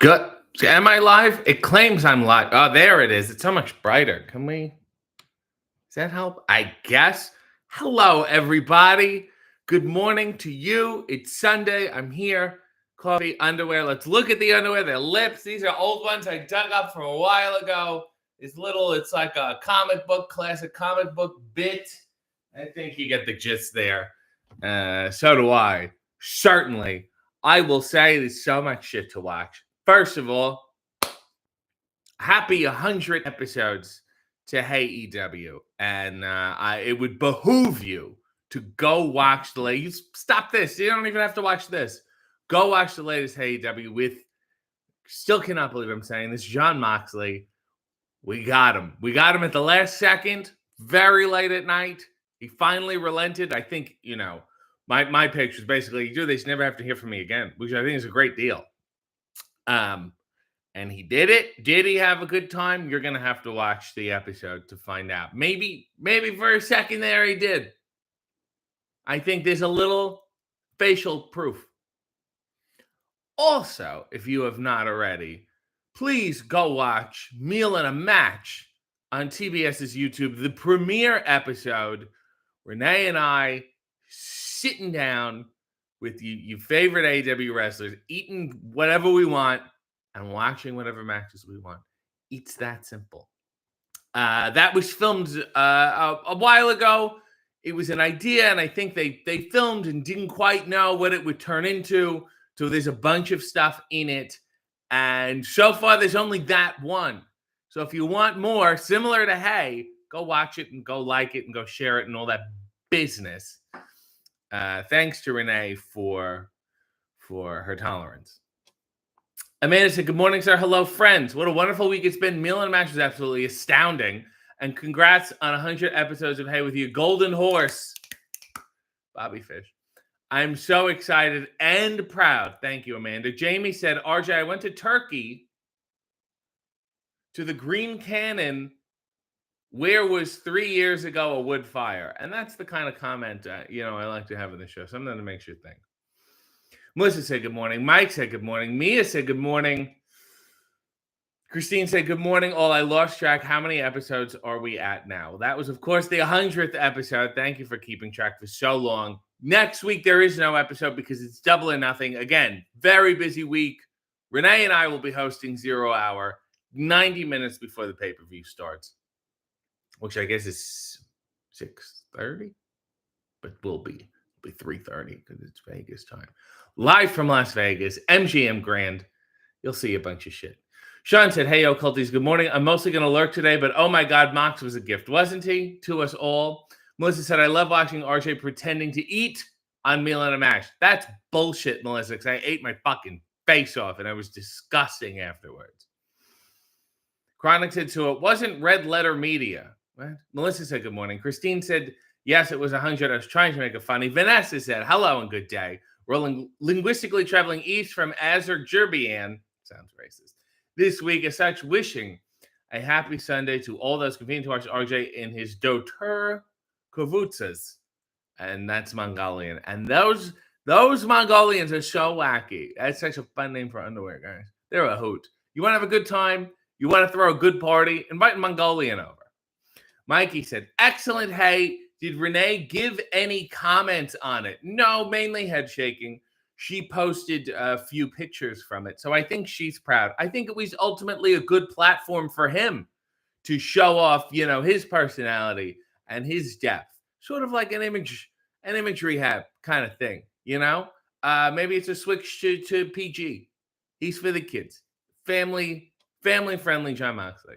Good. Am I live? It claims I'm live. Oh, there it is. It's so much brighter. Does that help? I guess. Hello, everybody. Good morning to you. It's Sunday. I'm here. Coffee, underwear. Let's look at the underwear. Their lips. These are old ones I dug up from a while ago. It's like a classic comic book bit. I think you get the gist there. So do I. Certainly. I will say there's so much shit to watch. First of all, happy 100 episodes to Hey EW. And it would behoove you to go watch the latest. Stop this. You don't even have to watch this. Go watch the latest Hey EW with, still cannot believe I'm saying this, JON MOXLEY. We got him. We got him at the last second, very late at night. He finally relented. I think, my pitch was basically, you do this, you never have to hear from me again, which I think is a great deal. And he did it. Did he have a good time? You're going to have to watch the episode to find out. Maybe for a second there he did. I think there's a little facial proof. Also, if you have not already, please go watch Meal and a Match on TBS's YouTube, the premiere episode. Renee and I sitting down with you favorite AEW wrestlers, eating whatever we want and watching whatever matches we want. It's that simple. That was filmed a while ago. It was an idea, and I think they filmed and didn't quite know what it would turn into. So there's a bunch of stuff in it. And so far, there's only that one. So if you want more, similar to Hey, go watch it and go like it and go share it and all that business. Thanks to Renee for her tolerance. Amanda said, good morning, sir. Hello, friends. What a wonderful week it's been. Meal and a Match was absolutely astounding. And congrats on 100 episodes of Hey with you. Golden Horse. Bobby Fish. I'm so excited and proud. Thank you, Amanda. Jamie said, RJ, I went to Turkey to the Green Cannon where was 3 years ago a wood fire. And that's the kind of comment, I like to have in the show. Something that makes you think. Melissa said good morning. Mike said good morning. Mia said good morning. Christine said good morning. All I lost track. How many episodes are we at now? That was, of course, the 100th episode. Thank you for keeping track for so long. Next week, there is no episode because it's Double or Nothing. Again, very busy week. Renee and I will be hosting 0 Hour 90 minutes before the pay-per-view starts, which I guess is 6:30, but will be 3:30 because it's Vegas time. Live from Las Vegas, MGM Grand. You'll see a bunch of shit. Sean said, hey, occulties, good morning. I'm mostly going to lurk today, but oh my God, Mox was a gift, wasn't he? To us all. Melissa said, I love watching RJ pretending to eat on Meal and a Match. That's bullshit, Melissa, because I ate my fucking face off and I was disgusting afterwards. Chronic said, so it wasn't Red Letter Media. What? Melissa said, good morning. Christine said, yes, it was 100. I was trying to make it funny. Vanessa said, hello and good day. We're linguistically traveling east from Azerbaijan. Sounds racist. This week, as such, wishing a happy Sunday to all those convening to watch RJ in his Dotur Kovutsas. And that's Mongolian. And those Mongolians are so wacky. That's such a fun name for underwear, guys. They're a hoot. You want to have a good time? You want to throw a good party? Invite Mongolian over. Mikey said, excellent. Hey, did Renee give any comments on it? No, mainly head shaking. She posted a few pictures from it. So I think she's proud. I think it was ultimately a good platform for him to show off, his personality and his depth. Sort of like an image rehab kind of thing, Maybe it's a switch to PG. He's for the kids. Family-friendly JON MOXLEY.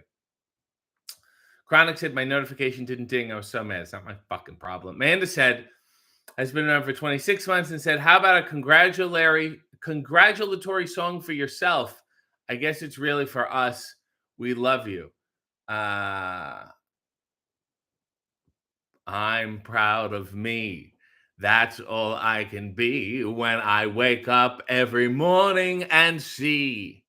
Chronic said, my notification didn't ding. I was so mad. It's not my fucking problem. Amanda said, has been around for 26 months and said, how about a congratulatory song for yourself? I guess it's really for us. We love you. I'm proud of me. That's all I can be when I wake up every morning and see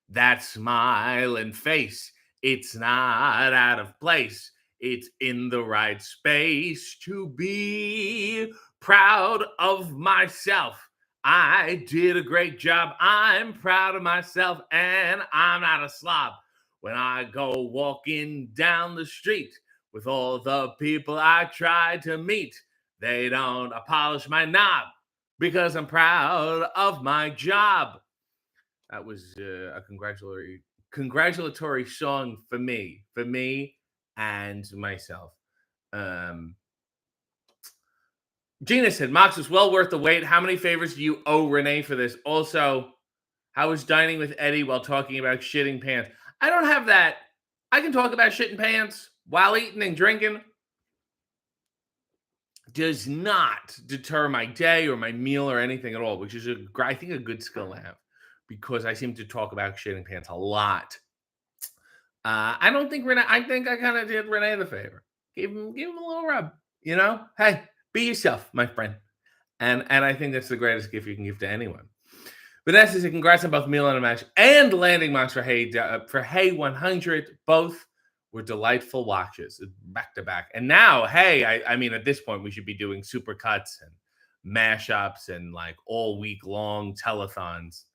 that smiling face. It's not out of place. It's in the right space to be proud of myself. I did a great job. I'm proud of myself, and I'm not a slob. When I go walking down the street with all the people I try to meet, they don't polish my knob because I'm proud of my job. That was a congratulatory song for me and myself. Um, Gina said, Mox was well worth the wait. How many favors do you owe Renee for this? Also, how was dining with Eddie while talking about shitting pants? I don't have that. I can talk about shitting pants while eating and drinking. Does not deter my day or my meal or anything at all, which is, I think, a good skill to have because I seem to talk about shitting pants a lot. I don't think Renee, I think I kind of did Renee the favor. Give him a little rub, you know? Hey, be yourself, my friend. And I think that's the greatest gift you can give to anyone. Vanessa said, congrats on both Meal and a Match and Landing Mox for Hey 100. Both were delightful watches back to back. And now, hey, I mean, at this point, we should be doing super cuts and mashups and like all week long telethons.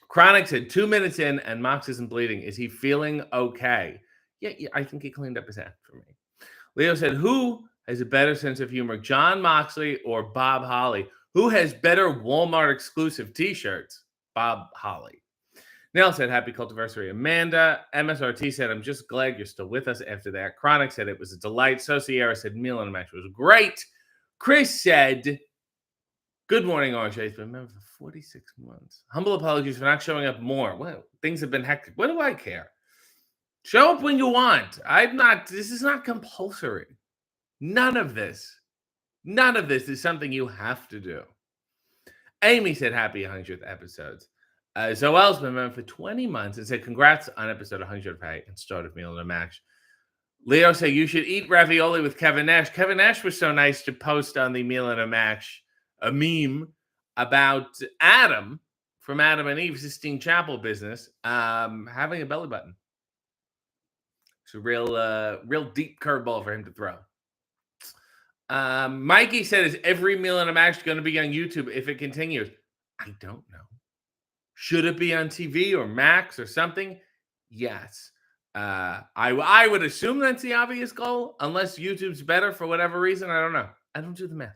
Chronic said 2 minutes in and Mox isn't bleeding. Is he feeling okay? Yeah, I think he cleaned up his act for me. Leo said, who has a better sense of humor, Jon Moxley or Bob Holly? Who has better Walmart exclusive t-shirts? Bob Holly. Nell said, happy cultiversary. Amanda. MSRT said, I'm just glad you're still with us after that. Chronic said, it was a delight. So Sierra said, Meal and a Match was great. Chris said, good morning, RJ. It's been a member for 46 months. Humble apologies for not showing up more. Well, things have been hectic. What do I care? Show up when you want. This is not compulsory. None of this is something you have to do. Amy said, happy 100th episodes. Zoel's been member for 20 months and said, congrats on episode 100 of Hey and start of Meal and a Match. Leo said, you should eat ravioli with Kevin Nash. Kevin Nash was so nice to post on the Meal and a Match a meme about Adam from Adam and Eve Sistine Chapel business having a belly button. It's a real deep curveball for him to throw. Mikey said, is every Meal and a Match going to be on YouTube if it continues? I don't know. Should it be on TV or Max or something? Yes. I would assume that's the obvious goal, unless YouTube's better for whatever reason. I don't know. I don't do the math.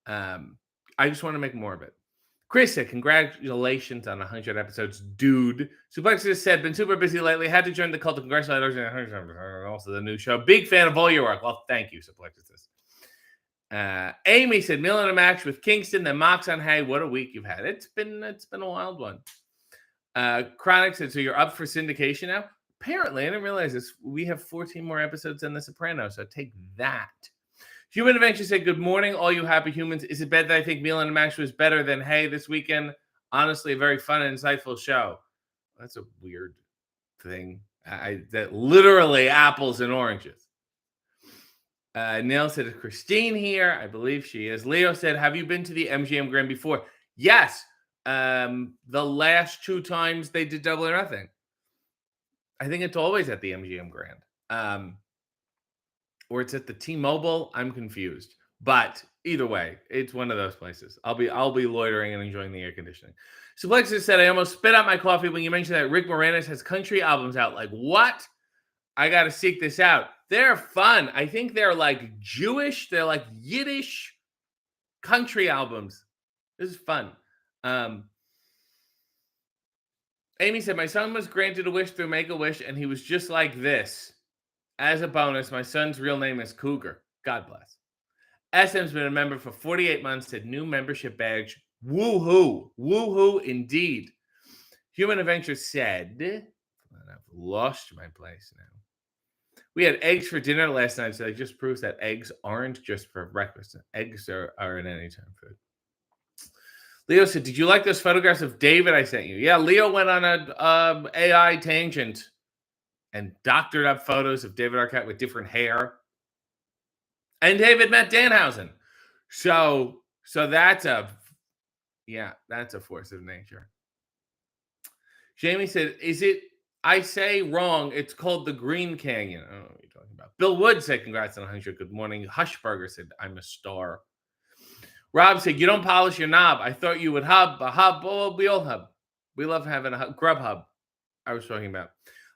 I just want to make more of it. Chris said, congratulations on 100 episodes, dude. Suplexus said, been super busy lately. Had to join the cult to congratulate also the new show. Big fan of all your work. Well, thank you, Suplexus. Amy said, Meal and a Match with Kingston, then Mox on Hey. What a week you've had. It's been a wild one. Chronic said, so you're up for syndication now? Apparently, I didn't realize this. We have 14 more episodes than The Sopranos, so take that. Human Adventure said, good morning, all you happy humans. Is it bad that I think Meal and a Match was better than Hey this weekend? Honestly, a very fun and insightful show. That's a weird thing. That literally apples and oranges. Neil said, is Christine here? I believe she is. Leo said, have you been to the MGM Grand before? Yes. The last 2 times they did Double or Nothing. I think it's always at the MGM Grand. Or it's at the T-Mobile. I'm confused. But either way, it's one of those places. I'll be loitering and enjoying the air conditioning. Suplexus said, I almost spit out my coffee when you mentioned that Rick Moranis has country albums out. Like, what? I got to seek this out. They're fun. I think they're like Jewish. They're like Yiddish country albums. This is fun. Amy said, my son was granted a wish through Make-A-Wish, and he was just like this. As a bonus, my son's real name is Cougar. God bless. SM's been a member for 48 months, said new membership badge. Woohoo. Woohoo indeed. Human Adventure said, I've lost my place now. We had eggs for dinner last night, so it just proves that eggs aren't just for breakfast. Eggs are an anytime food. Leo said, did you like those photographs of David I sent you? Yeah, Leo went on an AI tangent and doctored up photos of David Arquette with different hair. And David met Danhausen. So that's a force of nature. Jamie said, is it, I say wrong, it's called the Green Canyon. I don't know what you're talking about. Bill Wood said, congrats on 100. Good morning. Hushberger said, I'm a star. Rob said, you don't polish your knob. I thought you would hub. A hub. Oh, we all hub. We love having a hub. Grub hub. I was talking about.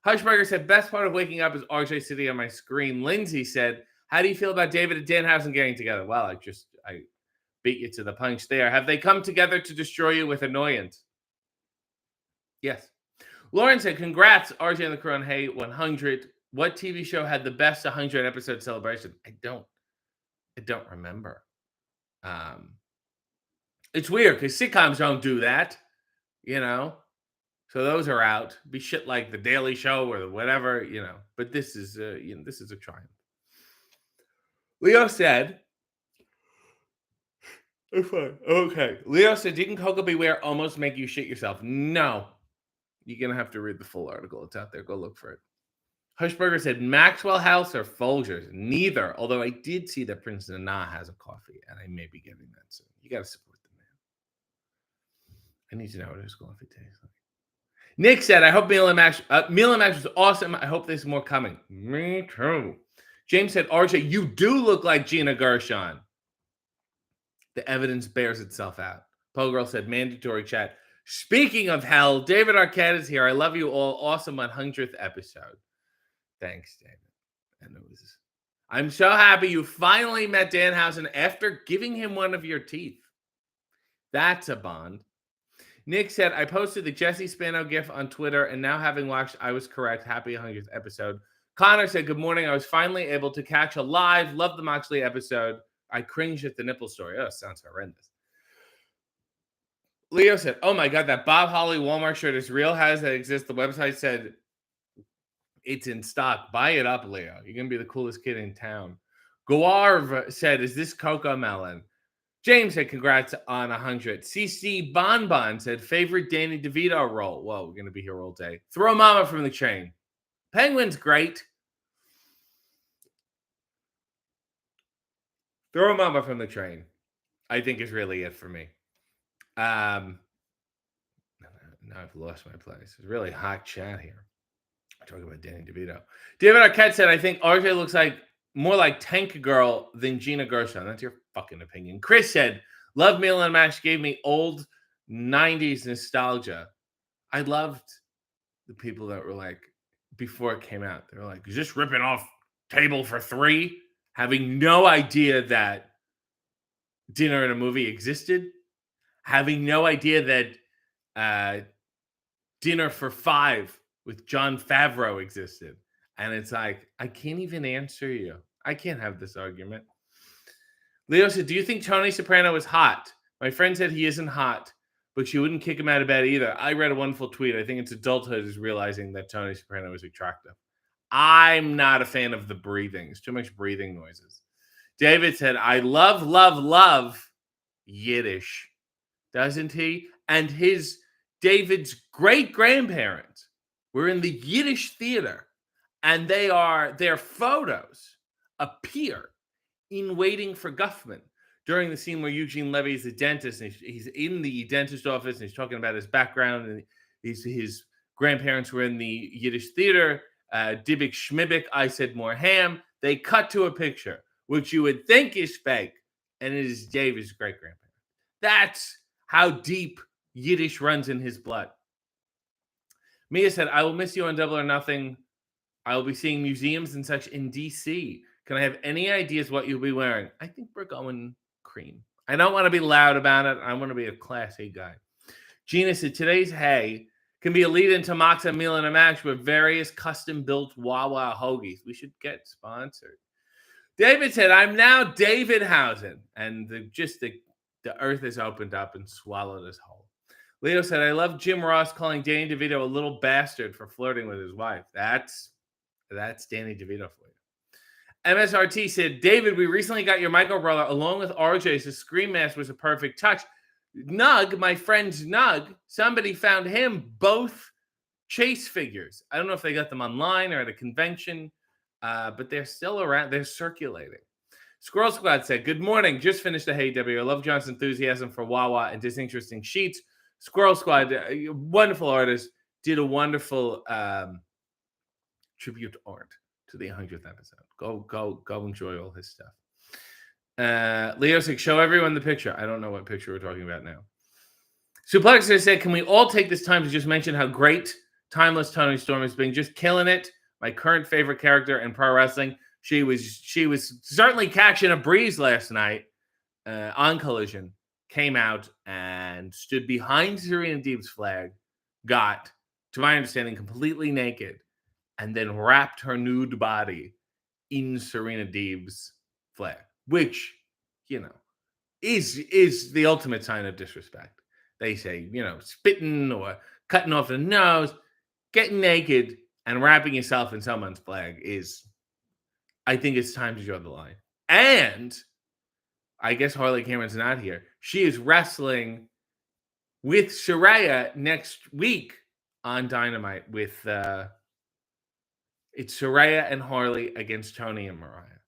Hushberger said, best part of waking up is RJ sitting on my screen. Lindsay said, how do you feel about David and Danhausen getting together? Well, I beat you to the punch there. Have they come together to destroy you with annoyance? Yes. Lauren said, congrats, RJ and the Crew on Hey 100. What TV show had the best 100 episode celebration? I don't remember. It's weird because sitcoms don't do that, you know. So those are out. Be shit like The Daily Show or whatever, you know. But this is, this is a triumph. Leo said, okay. Leo said, didn't Coco Beware almost make you shit yourself? No. You're going to have to read the full article. It's out there. Go look for it. Hushberger said, Maxwell House or Folgers? Neither. Although I did see that Prince Nana has a coffee, and I may be getting that soon. You got to support the man. I need to know what his coffee tastes like. Nick said, I hope Meal and Max was awesome. I hope there's more coming. Me too. James said, RJ, you do look like Gina Gershon. The evidence bears itself out. Pogirl said, mandatory chat. Speaking of hell, David Arquette is here. I love you all. Awesome 100th episode. Thanks, David. And I'm so happy you finally met Danhausen after giving him one of your teeth. That's a bond. Nick said, I posted the Jesse Spano gif on Twitter, and now having watched, I was correct. Happy 100th episode. Connor said, good morning. I was finally able to catch a live. Love the Moxley episode. I cringed at the nipple story. Oh, sounds horrendous. Leo said, oh my God, that Bob Holly Walmart shirt is real. How does that exist? The website said it's in stock. Buy it up, Leo. You're going to be the coolest kid in town. Guarv said, is this Coco Melon? James said, congrats on 100. CC Bonbon said, favorite Danny DeVito role. Whoa, we're going to be here all day. Throw Mama from the Train. Penguin's great. Throw Mama from the Train, I think, is really it for me. Now I've lost my place. It's really hot chat here. I'm talking about Danny DeVito. David Arquette said, I think RJ looks like more like Tank Girl than Gina Gershon. That's your fucking opinion. Chris said, love Meal and Mash gave me old 90s nostalgia. I loved the people that were like, before it came out, they were like, is this ripping off Table for Three? Having no idea that Dinner and a Movie existed. Having no idea that Dinner for Five with Jon Favreau existed. And it's like, I can't even answer you. I can't have this argument. Leo said, do you think Tony Soprano is hot? My friend said he isn't hot, but she wouldn't kick him out of bed either. I read a wonderful tweet. I think it's adulthood is realizing that Tony Soprano is attractive. I'm not a fan of the breathing. It's too much breathing noises. David said, I love Yiddish. Doesn't he? And David's great-grandparents were in the Yiddish theater, and their photos appear in Waiting for Guffman during the scene where Eugene Levy is the dentist, and he's in the dentist office, and he's talking about his background, and his grandparents were in the Yiddish theater. Dybbuk Schmibbik, I said more ham. They cut to a picture, which you would think is fake, and it is David's great-grandparent. That's how deep Yiddish runs in his blood. Mia said, I will miss you on Double or Nothing. I will be seeing museums and such in D.C. Can I have any ideas what you'll be wearing? I think we're going cream. I don't want to be loud about it. I want to be a classy guy. Gina said, today's Hey can be a lead into Mox and Meal and a Match with various custom-built Wawa hoagies. We should get sponsored. David said, I'm now David Hausen. And the earth has opened up and swallowed us whole. Leo said, I love Jim Ross calling Danny DeVito a little bastard for flirting with his wife. That's Danny DeVito for you. MSRT said, David, we recently got your micro brother along with RJ's. The Scream Mask was a perfect touch. Nug, my friend's Nug, somebody found him both Chase figures. I don't know if they got them online or at a convention, but they're still around. They're circulating. Squirrel Squad said, good morning. Just finished the Hey W. I love John's enthusiasm for Wawa and disinteresting sheets. Squirrel Squad, wonderful artist, did a wonderful tribute art to the 100th episode. Go enjoy all his stuff. Leo said, show everyone the picture. I don't know what picture we're talking about now. Suplex said, can we all take this time to just mention how great Timeless Tony Storm has been? Just killing it. My current favorite character in pro wrestling. She was certainly catching a breeze last night on Collision. Came out and stood behind Serena Deeb's flag. Got, to my understanding, completely naked, and then wrapped her nude body in Serena Deeb's flag, which, you know, is the ultimate sign of disrespect. They say, spitting or cutting off the nose, getting naked and wrapping yourself in someone's flag is, I think it's time to draw the line. And I guess Harley Cameron's not here. She is wrestling with Saraya next week on Dynamite with it's Saraya and Harley against Tony and Mariah.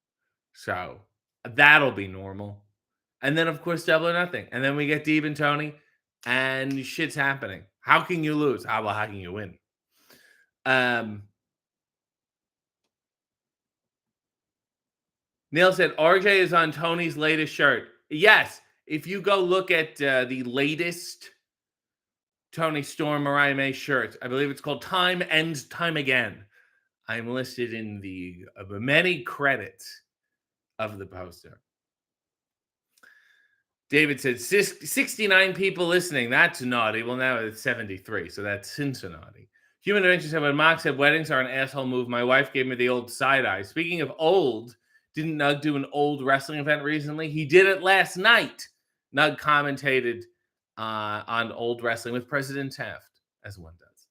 So that'll be normal. And then, of course, Double or Nothing. And then we get Deeb and Tony, and shit's happening. How can you lose? Well, how can you win? Neil said, RJ is on Tony's latest shirt. Yes, if you go look at the latest Tony Storm Mariah May shirt, I believe it's called Time and Time Again. I'm listed in the many credits of the poster. David said 69 people listening. That's naughty. Well, now it's 73, so that's Cincinnati. Human Adventure said, when Mox said weddings are an asshole move, my wife gave me the old side eye. Speaking of old, didn't Nug do an old wrestling event recently? He did it last night. Nug commentated on old wrestling with President Taft, as one does.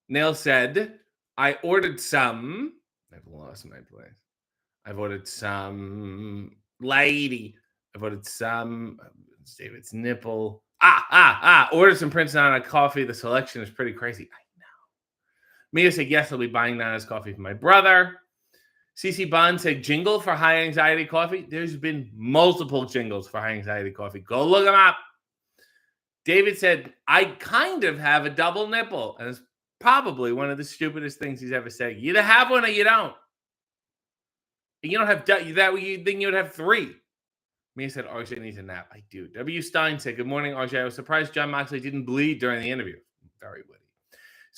Nail said, I ordered some. I've lost my place. I've ordered some lady. I've ordered some David's nipple. Ordered some Prince Nana coffee. The selection is pretty crazy. I know. Mia said, yes, I'll be buying Nana's coffee for my brother. CC Bond said, jingle for high anxiety coffee. There's been multiple jingles for high anxiety coffee. Go look them up. David said, I kind of have a double nipple. And it's probably one of the stupidest things he's ever said. You either have one or you don't. You don't have that. You think you would have three. Mia said, RJ needs a nap. I do. W. Stein said, good morning, RJ. I was surprised Jon Moxley didn't bleed during the interview. Very witty.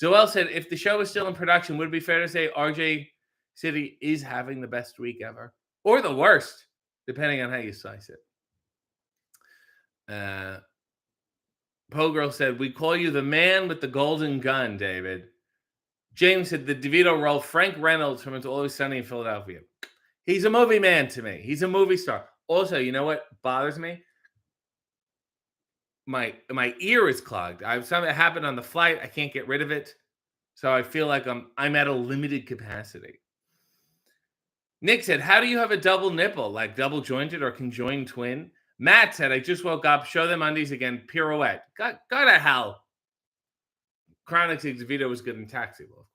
Zoel said, if the show is still in production, would it be fair to say RJ City is having the best week ever? Or the worst, depending on how you slice it. Poe Girl said, we call you the man with the golden gun, David. James said, the DeVito role, Frank Reynolds from It's Always Sunny in Philadelphia. He's a movie man to me. He's a movie star. Also, you know what bothers me? My ear is clogged. Something that happened on the flight. I can't get rid of it. So I feel like I'm at a limited capacity. Nick said, how do you have a double nipple? Like double jointed or conjoined twin? Matt said, I just woke up. Show them undies again. Pirouette. Go to hell. Chronic said DeVito was good in Taxi. Well, of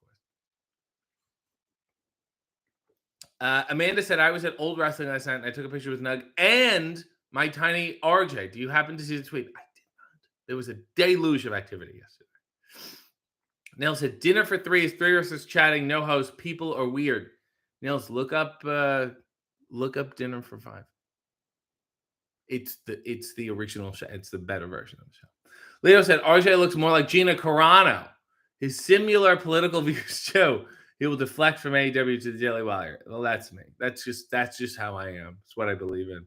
course. Amanda said, I was at Old Wrestling last night and I took a picture with Nug and my tiny RJ. Do you happen to see the tweet? I did not. There was a deluge of activity yesterday. Nell said, dinner for three is three versus chatting, no host. People are weird. Nels, look up Dinner for Five. It's the original show. It's the better version of the show. Leo said, RJ looks more like Gina Carano. His similar political views too. He will deflect from AEW to the Daily Wire. Well, that's me. That's just how I am. It's what I believe in.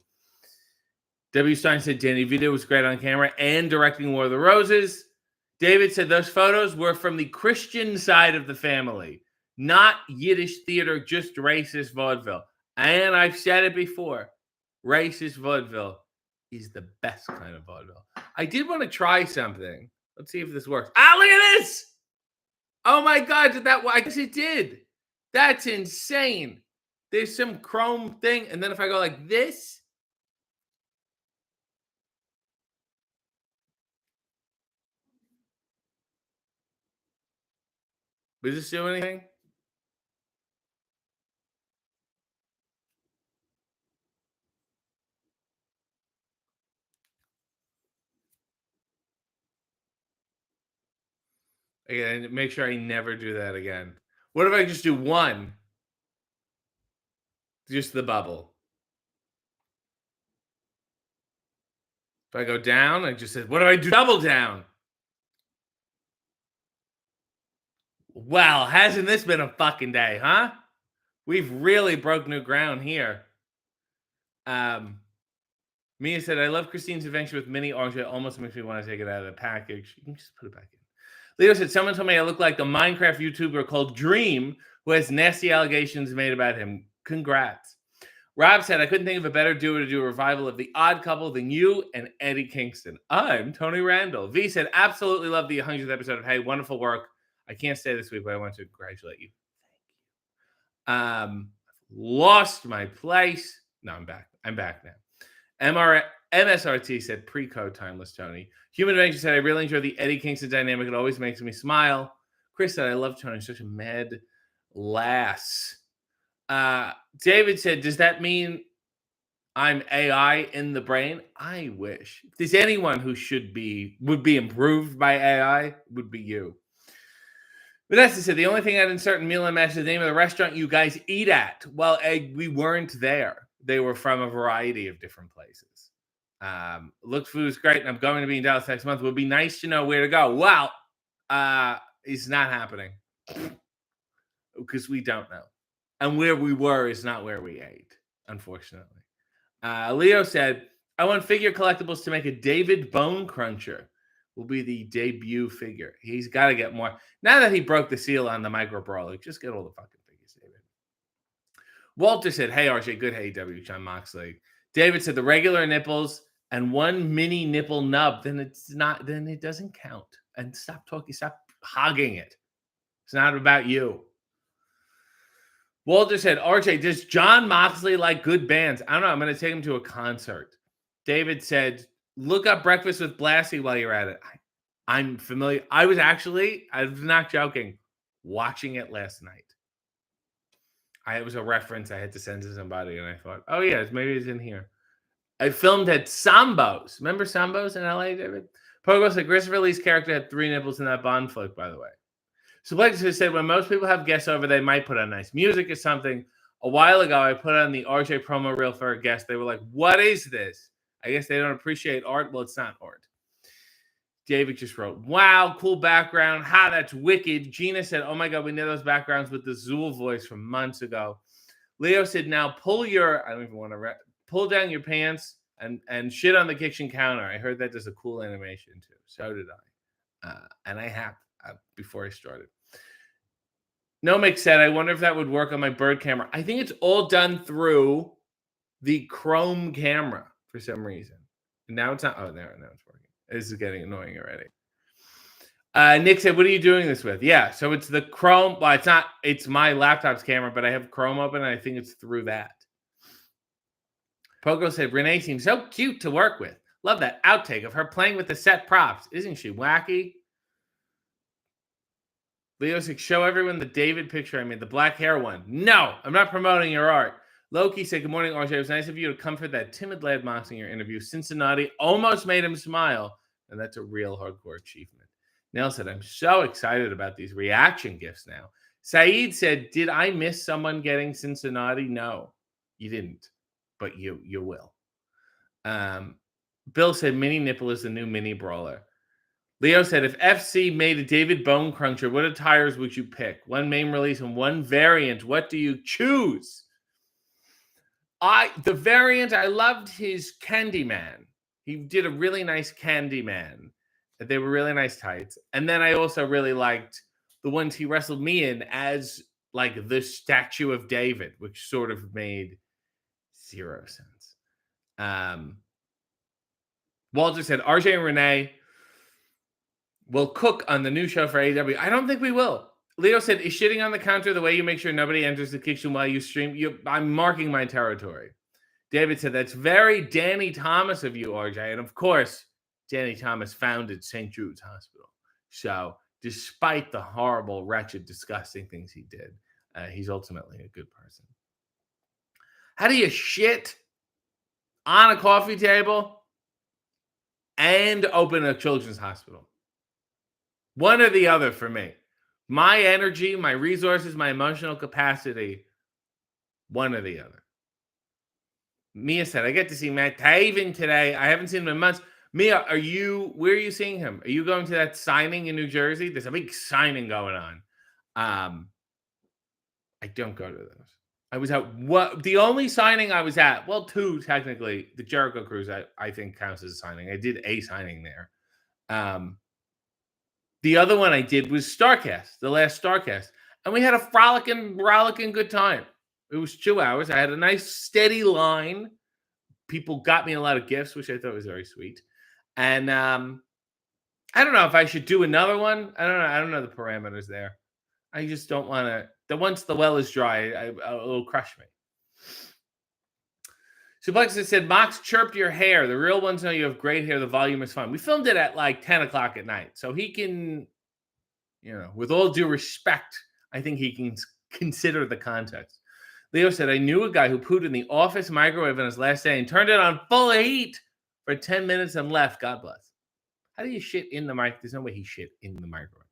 W. Stein said Danny Vito was great on camera and directing War of the Roses. David said those photos were from the Christian side of the family, not Yiddish theater, just racist vaudeville. And I've said it before, racist vaudeville is the best kind of vaudeville. I did want to try something. Let's see if this works. Look at this. Oh my God, I guess it did. That's insane. There's some chrome thing, and then if I go like this, does this do anything? Again, make sure I never do that again. What if I just do one? Just the bubble. If I go down, I just said, what do I do? Double down. Well, hasn't this been a fucking day, huh? We've really broke new ground here. Mia said, I love Christine's adventure with mini orange. It almost makes me want to take it out of the package. You can just put it back in. Leo said, someone told me I look like a Minecraft YouTuber called Dream who has nasty allegations made about him. Congrats. Rob said, I couldn't think of a better duo to do a revival of The Odd Couple than you and Eddie Kingston. I'm Tony Randall. V said, absolutely love the 100th episode of Hey, wonderful work. I can't stay this week, but I want to congratulate you. Thank you. Lost my place. No, I'm back. I'm back now. MSRT said, pre-code timeless Tony. Human Adventure said, I really enjoy the Eddie Kingston dynamic. It always makes me smile. Chris said, I love Tony. Such a mad lass. David said, does that mean I'm AI in the brain? I wish. If there's anyone who would be improved by AI, would be you. Vanessa said, the only thing I'd insert in Meal and Match is the name of the restaurant you guys eat at. Well, we weren't there. They were from a variety of different places. Looked food was great, and I'm going to be in Dallas next month. It would be nice to know where to go. Well, it's not happening because we don't know. And where we were is not where we ate, unfortunately. Leo said, I want figure collectibles to make a David Bone Cruncher. Will be the debut figure. He's got to get more. Now that he broke the seal on the micro brawler, just get all the fucking figures, David. Walter said, hey, RJ, good AEW, Jon Moxley. David said, the regular nipples and one mini nipple nub, then it doesn't count. And stop hogging it. It's not about you. Walter said, RJ, does Jon Moxley like good bands? I don't know. I'm going to take him to a concert. David said, look up Breakfast with Blassie while you're at it. I'm familiar. I'm not joking, watching it last night. It was a reference I had to send to somebody, and I thought, oh, yeah, maybe it's in here. I filmed at Sambo's. Remember Sambo's in LA, David? Pogo said, Christopher Lee's character had 3 nipples in that Bond flick, by the way. So Blake said, when most people have guests over, they might put on nice music or something. A while ago, I put on the RJ promo reel for a guest. They were like, what is this? I guess they don't appreciate art. Well, it's not art. David just wrote, wow, cool background. Ha, that's wicked. Gina said, oh my God, we know those backgrounds with the Zool voice from months ago. Leo said, now pull down your pants and shit on the kitchen counter. I heard that does a cool animation too. So did I. And I have before I started. Nomek said, I wonder if that would work on my bird camera. I think it's all done through the Chrome camera for some reason. And now it's not. Oh, now it's working. This is getting annoying already. Nick said, what are you doing this with? Yeah, so it's the Chrome. Well, it's not. It's my laptop's camera, but I have Chrome open, and I think it's through that. Pogo said, Renee seems so cute to work with. Love that outtake of her playing with the set props. Isn't she wacky? Leo said, show everyone the David picture I made, the black hair one. No, I'm not promoting your art. Loki said, good morning, RJ. It was nice of you to comfort that timid lad Mox in your interview. Cincinnati almost made him smile, and that's a real hardcore achievement. Nell said, I'm so excited about these reaction gifts now. Saeed said, did I miss someone getting Cincinnati? No, you didn't, but you will. Bill said, mini nipple is the new mini brawler. Leo said, if FC made a David Bone Cruncher, what attires would you pick? One main release and one variant. What do you choose? The variant, I loved his Candyman. He did a really nice Candyman. They were really nice tights. And then I also really liked the ones he wrestled me in as like the Statue of David, which sort of made 0 sense. Walter said, RJ and Renee will cook on the new show for AEW. I don't think we will. Leo said, is shitting on the counter the way you make sure nobody enters the kitchen while you stream? I'm marking my territory. David said, that's very Danny Thomas of you, RJ. And of course, Danny Thomas founded St. Jude's Hospital. So despite the horrible, wretched, disgusting things he did, he's ultimately a good person. How do you shit on a coffee table and open a children's hospital? One or the other for me. My energy, my resources, my emotional capacity, one or the other. Mia said, I get to see Matt Taven today. I haven't seen him in months. Mia, where are you seeing him? Are you going to that signing in New Jersey? There's a big signing going on. I don't go to those. I was at the only signing I was at, well, two technically. The Jericho Cruise, I think counts as a signing. I did a signing there. The other one I did was Starcast, the last Starcast. And we had a frolicking good time. It was 2 hours. I had a nice steady line. People got me a lot of gifts, which I thought was very sweet. And I don't know if I should do another one. I don't know. I don't know the parameters there. I just don't want to. Once the well is dry, it'll crush me. Suplex said, Mox chirped your hair. The real ones know you have great hair. The volume is fine. We filmed it at like 10 o'clock at night. So he can, with all due respect, I think he can consider the context. Leo said, I knew a guy who pooed in the office microwave on his last day and turned it on full heat for 10 minutes and left. God bless. How do you shit in the mic? There's no way he shit in the microwave.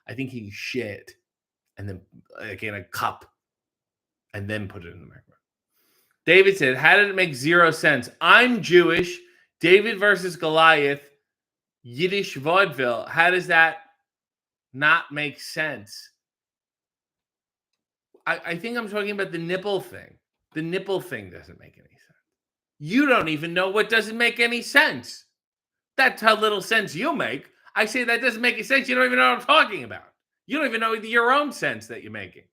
I think he shit and then like in a cup and then put it in the microwave. David said, how did it make 0 sense? I'm Jewish. David versus Goliath. Yiddish vaudeville. How does that not make sense? I think I'm talking about the nipple thing. The nipple thing doesn't make any sense. You don't even know what doesn't make any sense. That's how little sense you make. I say that doesn't make any sense. You don't even know what I'm talking about. You don't even know your own sense that you're making.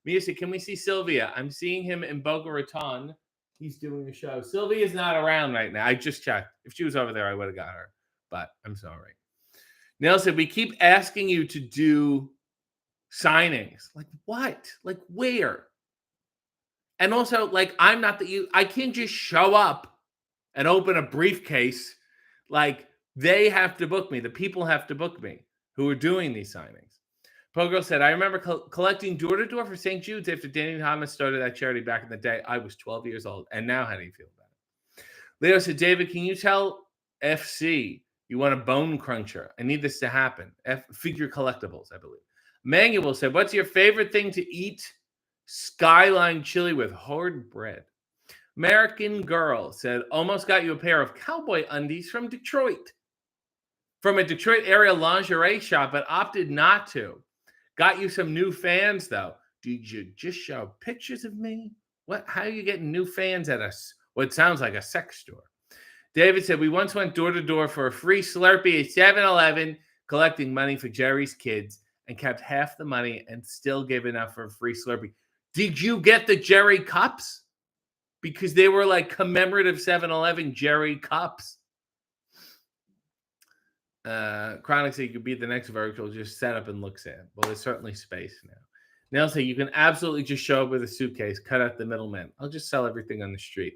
Mia said, can we see Sylvia? I'm seeing him in Boca Raton. He's doing a show. Sylvia's not around right now. I just checked. If she was over there, I would have got her. But I'm sorry. Neil said, we keep asking you to do signings. Like what? Like where? And also, like, I'm not I can't just show up and open a briefcase. Like, they have to book me. The people have to book me who are doing these signings. Pogirl said, I remember collecting door-to-door for St. Jude's after Danny Thomas started that charity back in the day. I was 12 years old. And now how do you feel about it? Leo said, David, can you tell FC you want a bone cruncher? I need this to happen. Figure Collectibles, I believe. Manuel said, what's your favorite thing to eat? Skyline chili with hard bread. American Girl said, almost got you a pair of cowboy undies from Detroit. From a Detroit area lingerie shop, but opted not to. Got you some new fans, though. Did you just show pictures of me? How are you getting new fans at what sounds like a sex store? David said, we once went door to door for a free Slurpee at 7-Eleven, collecting money for Jerry's kids, and kept half the money and still gave enough for a free Slurpee. Did you get the Jerry cups? Because they were like commemorative 7-Eleven Jerry cups. Chronic said you could be the next virtual, just set up and look sad. Well, there's certainly space now. Nell said you can absolutely just show up with a suitcase, cut out the middleman. I'll just sell everything on the street.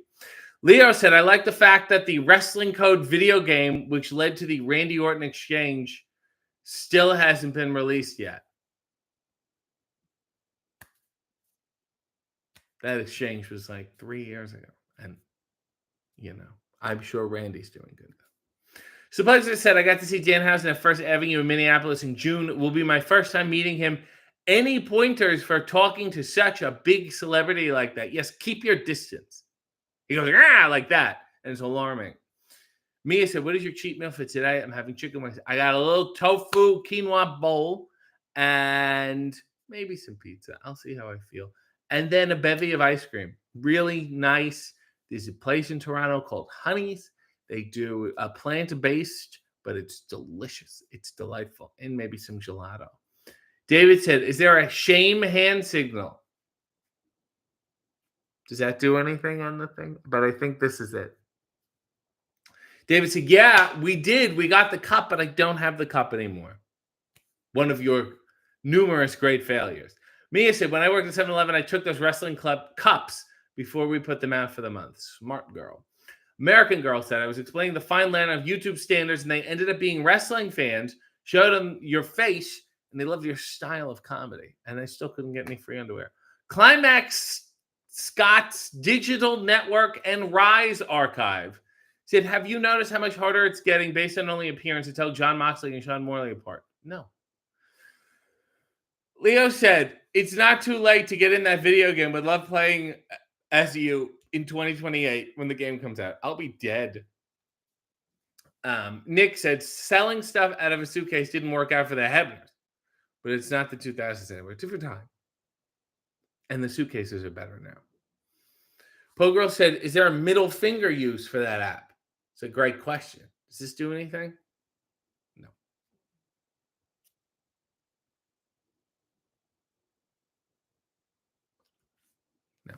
Leo said, I like the fact that the Wrestling Code video game, which led to the Randy Orton exchange, still hasn't been released yet. That exchange was like 3 years ago. And, I'm sure Randy's doing good. Suppose I said I got to see Danhausen at First Avenue in Minneapolis in June. It will be my first time meeting him. Any pointers for talking to such a big celebrity like that? Yes, keep your distance. He goes, like that. And it's alarming. Mia said, what is your cheat meal for today? I'm having chicken wings. I got a little tofu quinoa bowl and maybe some pizza. I'll see how I feel. And then a bevy of ice cream. Really nice. There's a place in Toronto called Honey's. They do a plant-based, but it's delicious. It's delightful. And maybe some gelato. David said, is there a shame hand signal? Does that do anything on the thing? But I think this is it. David said, yeah, we did. We got the cup, but I don't have the cup anymore. One of your numerous great failures. Mia said, when I worked at 7-Eleven, I took those wrestling club cups before we put them out for the month. Smart girl. American Girl said, I was explaining the fine line of YouTube standards, and they ended up being wrestling fans, showed them your face, and they loved your style of comedy. And I still couldn't get any free underwear. Climax Scott's Digital Network and Rise Archive said, have you noticed how much harder it's getting based on only appearance to tell Jon Moxley and Sean Morley apart? No. Leo said, it's not too late to get in that video game. Would love playing as you in 2028 when the game comes out. I'll be dead. Nick said selling stuff out of a suitcase didn't work out for the Hebners, but it's not the 2000s anymore. Different time. And the suitcases are better now. Pogirl said, is there a middle finger use for that app? It's a great question. Does this do anything? No. No.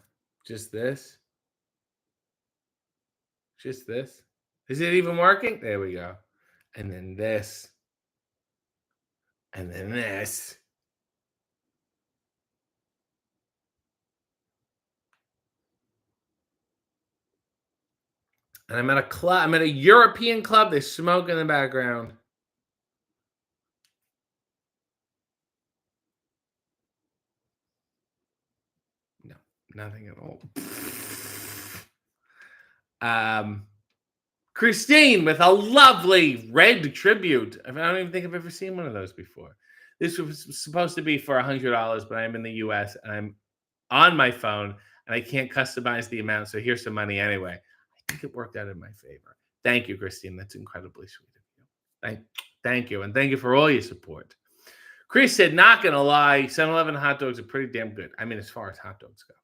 Just this. Just this. Is it even working? There we go. And then this. And then this. And I'm at a club. I'm at a European club. There's smoke in the background. No, nothing at all. Christine with a lovely red tribute. I don't even think I've ever seen one of those before. This was supposed to be for $100, but I'm in the US and I'm on my phone and I can't customize the amount. So here's some money anyway. I think it worked out in my favor. Thank you, Christine. That's incredibly sweet of you. Thank you. And thank you for all your support. Chris said, not going to lie, 7-Eleven hot dogs are pretty damn good. I mean, as far as hot dogs go.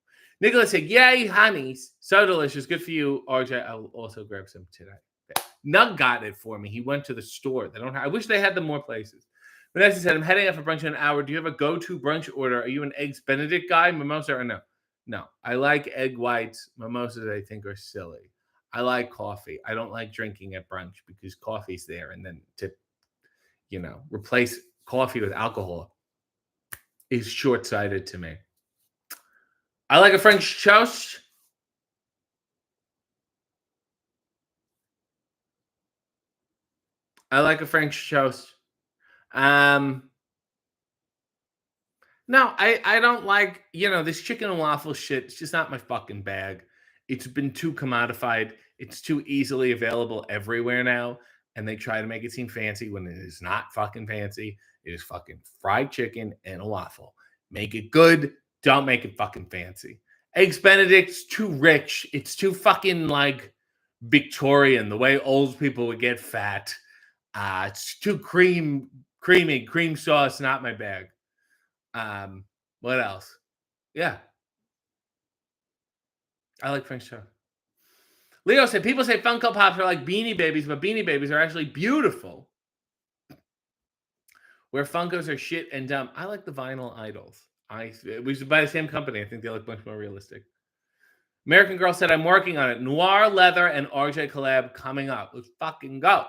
Nicholas said, yay, honeys. So delicious. Good for you, RJ. I'll also grab some today. Nug got it for me. He went to the store. I wish they had them more places. Vanessa said, I'm heading out for brunch in an hour. Do you have a go-to brunch order? Are you an Eggs Benedict guy, mimosa, or no? No. I like egg whites. Mimosas, I think, are silly. I like coffee. I don't like drinking at brunch because coffee's there. And then to, replace coffee with alcohol is short-sighted to me. I like a French toast. I like a French toast. No, I don't like, this chicken and waffle shit. It's just not my fucking bag. It's been too commodified. It's too easily available everywhere now. And they try to make it seem fancy when it is not fucking fancy. It is fucking fried chicken and a waffle. Make it good. Don't make it fucking fancy. Eggs Benedict's too rich. It's too fucking like Victorian, the way old people would get fat. It's too creamy, cream sauce, not my bag. What else? Yeah. I like French toast. Leo said, people say Funko Pops are like Beanie Babies, but Beanie Babies are actually beautiful. Where Funkos are shit and dumb. I like the vinyl idols. We should buy the same company. I think they look much more realistic. American Girl said, I'm working on it. Noir, leather, and RJ collab coming up. Let's fucking go.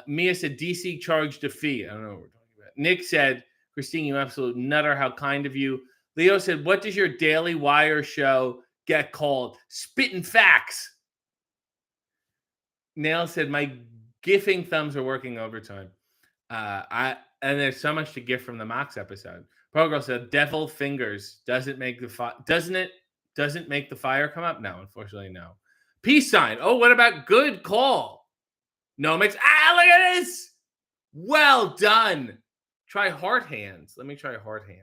Mia said, DC charged a fee. I don't know what we're talking about. Nick said, Christine, you absolute nutter. How kind of you. Leo said, what does your Daily Wire show get called? Spitting Facts. Nail said, my gifting thumbs are working overtime. And there's so much to gift from the Mox episode. Progress said, devil fingers doesn't make the fire come up? No, unfortunately, no. Peace sign. Oh, what about good call? No mix. Look at this. Well done. Try heart hands. Let me try heart hands.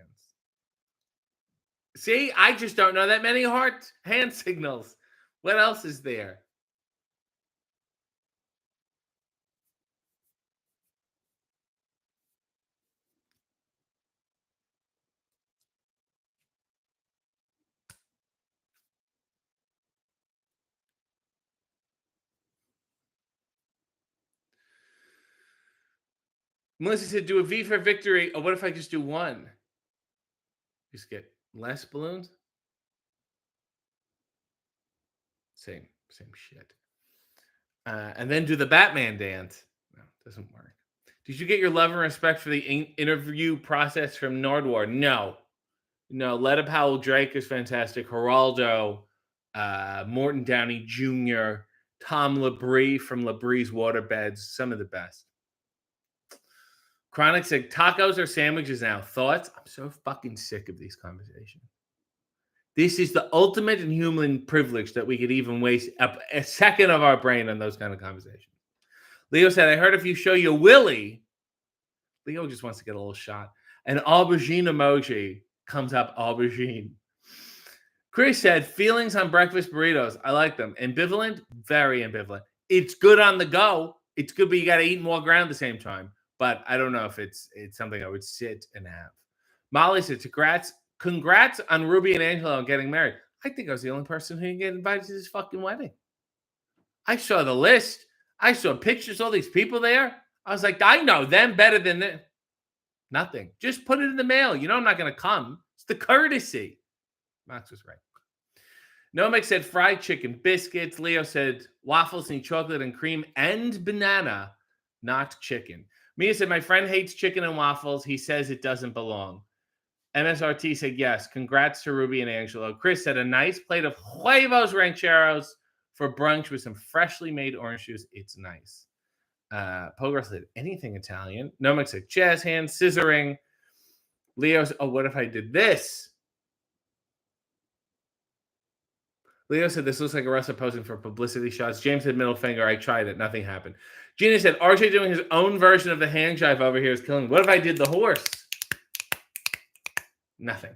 See, I just don't know that many heart hand signals. What else is there? Melissa said, do a V for victory. Oh, what if I just do one? Just get less balloons? Same shit. And then do the Batman dance. No, it doesn't work. Did you get your love and respect for the interview process from Nardwuar? No. Letta Powell Drake is fantastic. Geraldo, Morton Downey Jr., Tom Labrie from Labrie's Waterbeds, some of the best. Chronic said, tacos or sandwiches now? Thoughts? I'm so fucking sick of these conversations. This is the ultimate in human privilege that we could even waste a second of our brain on those kind of conversations. Leo said, I heard if you show your Willie, Leo just wants to get a little shot. An aubergine emoji comes up, aubergine. Chris said, feelings on breakfast burritos. I like them. Ambivalent? Very ambivalent. It's good on the go. It's good, but you got to eat more ground at the same time. But I don't know if it's something I would sit and have. Molly said, congrats on Ruby and Angelo getting married. I think I was the only person who didn't get invited to this fucking wedding. I saw the list. I saw pictures, all these people there. I was like, I know them better than them. Nothing. Just put it in the mail. You know I'm not going to come. It's the courtesy. Max was right. Nomek said fried chicken, biscuits. Leo said waffles and chocolate and cream and banana, not chicken. Mia said, my friend hates chicken and waffles. He says it doesn't belong. MSRT said, yes. Congrats to Ruby and Angelo. Chris said, a nice plate of huevos rancheros for brunch with some freshly made orange juice. It's nice. Pogar said, anything Italian. Nomek said, jazz hands, scissoring. Leo's, oh, what if I did this? Leo said, this looks like Russell posing for publicity shots. James said, middle finger. I tried it. Nothing happened. Gina said, RJ doing his own version of the hand jive over here is killing me. What if I did the horse? Nothing.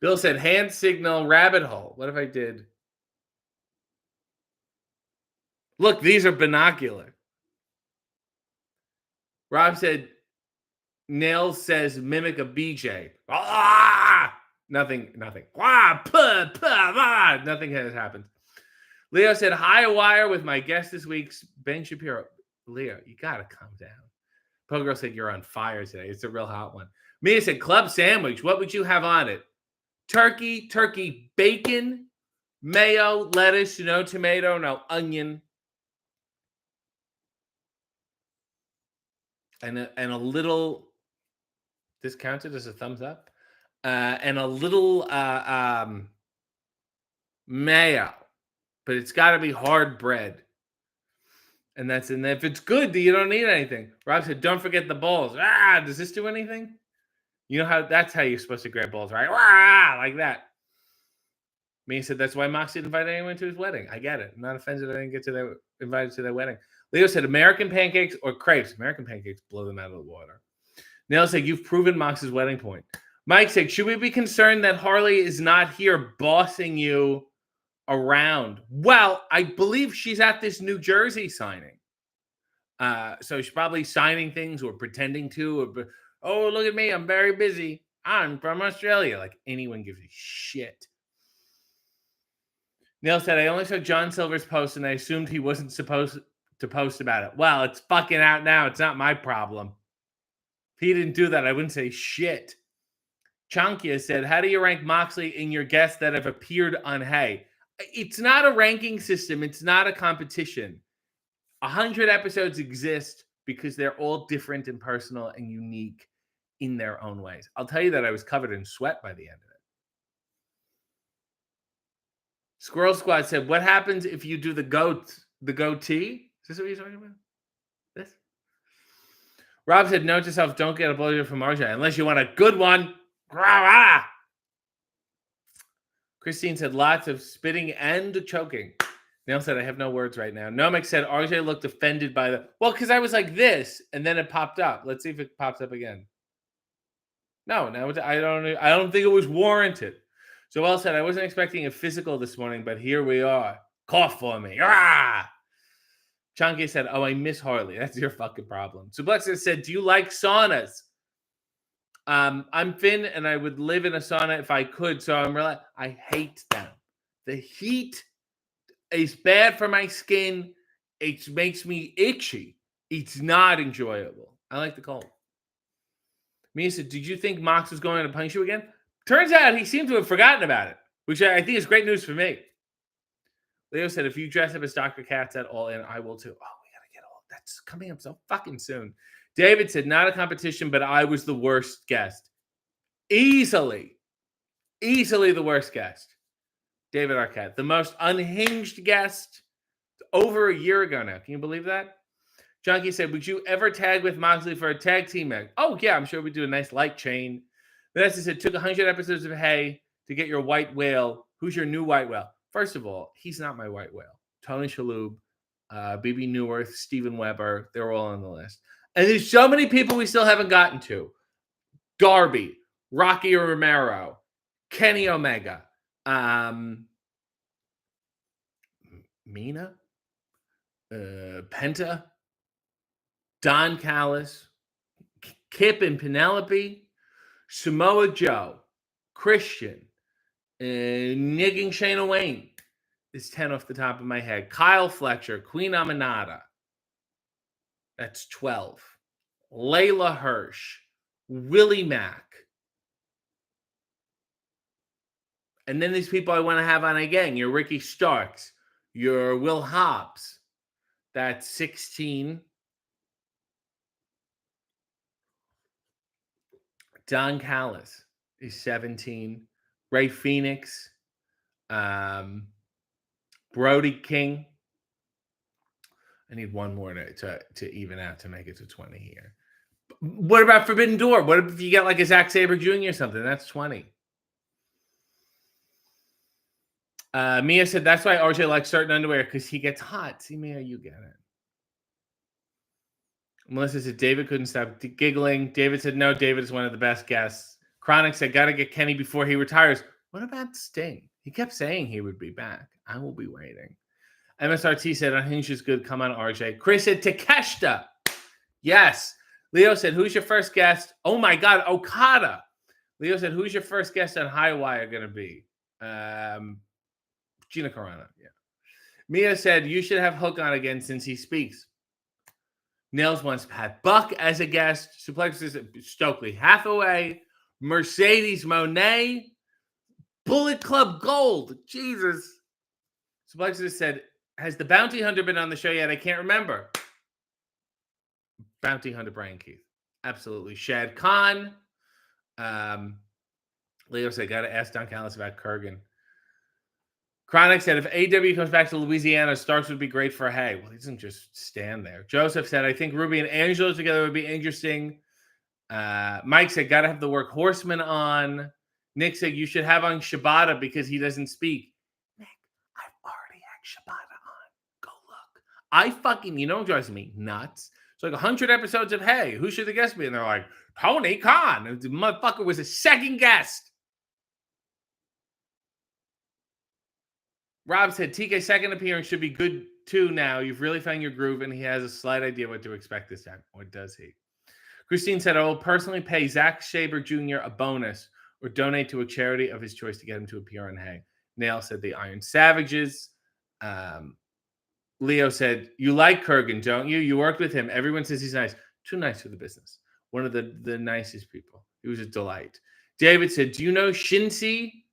Bill said, hand signal, rabbit hole. What if I did? Look, these are binocular. Rob said, Nails says, mimic a BJ. Ah! Nothing. Ah, puh, puh, ah. Nothing has happened. Leo said, high wire with my guest this week's Ben Shapiro. Leo, you got to calm down. Pogo said, you're on fire today. It's a real hot one. Mia said, club sandwich. What would you have on it? Turkey, bacon, mayo, lettuce, no tomato, no onion. And a little, this counted as a thumbs up. And a little mayo, but it's got to be hard bread. And if it's good, you don't need anything. Rob said, don't forget the bowls. Ah, does this do anything? You know that's how you're supposed to grab bowls, right? Ah, like that. Me said, that's why Mox didn't invite anyone to his wedding. I get it. I'm not offended I didn't get invited to their wedding. Leo said, American pancakes or crepes. American pancakes blow them out of the water. Neil said, you've proven Mox's wedding point. Mike said, should we be concerned that Harley is not here bossing you around? Well, I believe she's at this New Jersey signing. So she's probably signing things or pretending to. Oh, look at me. I'm very busy. I'm from Australia. Like anyone gives a shit. Neil said, I only saw John Silver's post and I assumed he wasn't supposed to post about it. Well, it's fucking out now. It's not my problem. If he didn't do that, I wouldn't say shit. Chankia said, how do you rank Moxley in your guests that have appeared on Hey? It's not a ranking system. It's not a competition. 100 episodes exist because they're all different and personal and unique in their own ways. I'll tell you that I was covered in sweat by the end of it. Squirrel Squad said, what happens if you do the goatee? Is this what you're talking about? This? Rob said, note to self, don't get a blowjob from RJ unless you want a good one. Christine said, lots of spitting and choking. Neil said, I have no words right now. Nomek said, RJ looked offended by well, because I was like this, and then it popped up. Let's see if it pops up again. No, I don't think it was warranted. So Joel said, I wasn't expecting a physical this morning, but here we are. Cough for me. Ah! Chunky said, oh, I miss Harley. That's your fucking problem. Sublexer said, do you like saunas? I'm Finn, and I would live in a sauna if I could, so I hate them. The heat is bad for my skin. It makes me itchy. It's not enjoyable. I like the cold. Mia said, did you think Mox was going to punish you again? Turns out he seemed to have forgotten about it, which I think is great news for me. Leo said, if you dress up as Dr. Katz at All In, I will too. Oh, we got to get all. That's coming up so fucking soon. David said, not a competition, but I was the worst guest. Easily the worst guest. David Arquette, the most unhinged guest over a year ago now. Can you believe that? Junkie said, would you ever tag with Moxley for a tag team match? Oh, yeah, I'm sure we'd do a nice light chain. Vanessa said, took 100 episodes of Hey to get your white whale. Who's your new white whale? First of all, he's not my white whale. Tony Shalhoub, BB Newirth, Steven Weber, they're all on the list. And there's so many people we still haven't gotten to. Darby, Rocky Romero, Kenny Omega, Mina. Penta, Don Callis, Kip and Penelope, Samoa Joe, Christian, nigging Shayna Wayne is 10 off the top of my head. Kyle Fletcher, Queen Aminata, that's 12. Layla Hirsch, Willie Mack. And then these people I want to have on again. Your Ricky Starks, your Will Hobbs, that's 16. Don Callis is 17. Ray Phoenix, Brody King. I need one more to even out to make it to 20 here. What about Forbidden Door? What if you get like a Zack Sabre Jr. or something? That's 20. Mia said that's why RJ likes certain underwear because he gets hot. See, Mia, you get it. Melissa said David couldn't stop giggling. David said no, David is one of the best guests. Chronic said got to get Kenny before he retires. What about Sting? He kept saying he would be back. I will be waiting. MSRT said Unhinged is good. Come on, RJ. Chris said Takeshita. Yes. Leo said, who's your first guest? Oh my God, Okada. Leo said, who's your first guest on High Wire going to be? Gina Carano. Yeah. Mia said, you should have Hook on again since he speaks. Nails wants Pat Buck as a guest. Suplexes Stokely Hathaway. Mercedes Monet. Bullet Club Gold. Jesus. Suplexes said, has the Bounty Hunter been on the show yet? I can't remember. Bounty Hunter Brian Keith. Absolutely. Shad Khan. Leo said, got to ask Don Callis about Kurgan. Chronic said, if AW comes back to Louisiana, Starks would be great for Hay. Well, he doesn't just stand there. Joseph said, I think Ruby and Angelo together would be interesting. Mike said, got to have the Work Horseman on. Nick said, you should have on Shibata because he doesn't speak. Nick, I've already had Shibata on. Go look. I fucking, you know what drives me nuts? It's like 100 episodes of Hey, who should the guest be? And they're like, Tony Khan. The motherfucker was a second guest. Rob said, TK's second appearance should be good too now. You've really found your groove, and he has a slight idea what to expect this time. Or does he? Christine said, I will personally pay Zack Sabre Jr. a bonus or donate to a charity of his choice to get him to appear on Hey. Nail said the Iron Savages. Leo said, you like Kurgan, don't you? You worked with him. Everyone says he's nice. Too nice for the business. One of the nicest people. He was a delight. David said, do you know Shinsi